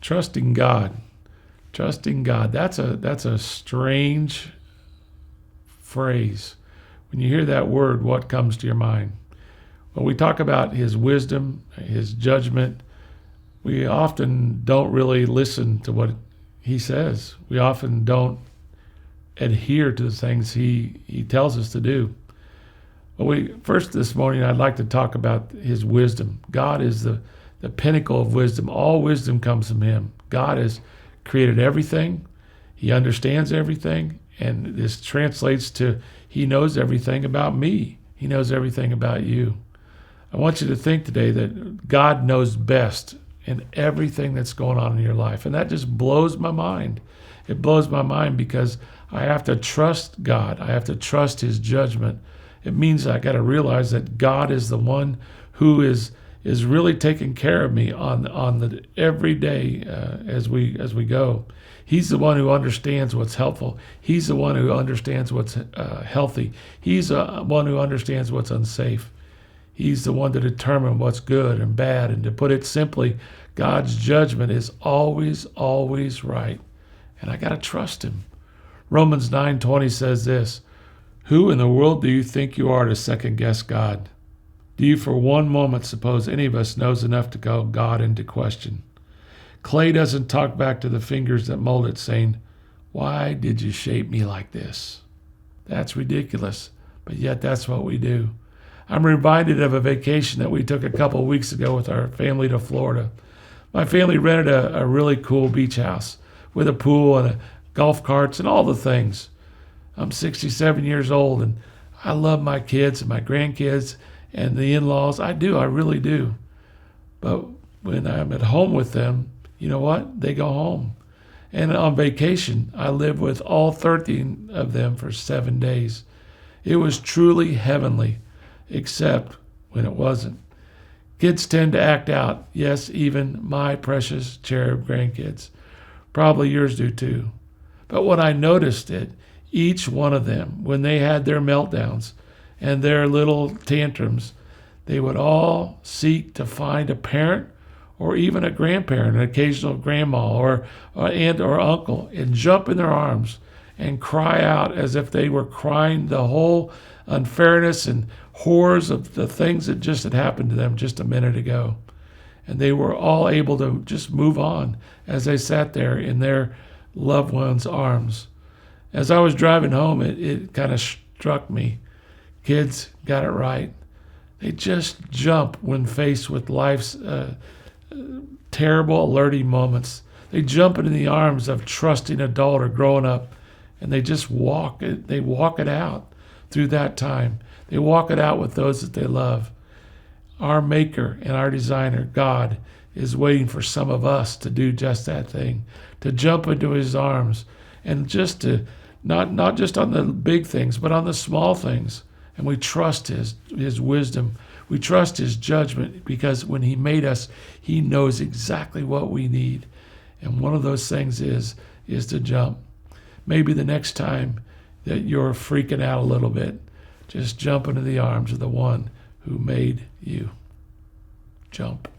Trusting God. Trusting God. That's a strange phrase. When you hear that word, what comes to your mind? When we talk about his wisdom, his judgment, we often don't really listen to what he says. We often don't adhere to the things he tells us to do. But first this morning, I'd like to talk about his wisdom. God is the pinnacle of wisdom. All wisdom comes from him. God has created everything. He understands everything. And this translates to he knows everything about me. He knows everything about you. I want you to think today that God knows best in everything that's going on in your life. And that just blows my mind. It blows my mind because I have to trust God. I have to trust his judgment. It means I got to realize that God is the one who is really taking care of me on the every day as we go. He's the one who understands what's helpful. He's the one who understands what's healthy. He's the one who understands what's unsafe. He's the one to determine what's good and bad. And to put it simply, God's judgment is always, always right. And I got to trust him. Romans 9:20 says this, "Who in the world do you think you are to second guess God? Do you for one moment suppose any of us knows enough to call God into question? Clay doesn't talk back to the fingers that mold it saying, 'Why did you shape me like this?' That's ridiculous, but yet that's what we do. I'm reminded of a vacation that we took a couple of weeks ago with our family to Florida. My family rented a really cool beach house with a pool and golf carts and all the things. I'm 67 years old, and I love my kids and my grandkids and the in-laws. I do, I really do. But when I'm at home with them, you know what? They go home. And on vacation, I lived with all 13 of them for 7 days. It was truly heavenly, except when it wasn't. Kids tend to act out. Yes, even my precious cherub grandkids. Probably yours do too. But what I noticed each one of them, when they had their meltdowns and their little tantrums, they would all seek to find a parent or even a grandparent, an occasional grandma or aunt or uncle, and jump in their arms and cry out as if they were crying the whole unfairness and horrors of the things that just had happened to them just a minute ago. And they were all able to just move on as they sat there in their loved one's arms. As I was driving home, it kind of struck me. Kids got it right. They just jump when faced with life's terrible, alerting moments. They jump into the arms of trusting adult or grown up, and they just walk it. They walk it out through that time. They walk it out with those that they love. Our Maker and our Designer, God, is waiting for some of us to do just that thing, to jump into his arms, and just to not just on the big things, but on the small things. And we trust his wisdom. We trust his judgment, because when he made us, he knows exactly what we need. And one of those things is to jump. Maybe the next time that you're freaking out a little bit, just jump into the arms of the one who made you. Jump.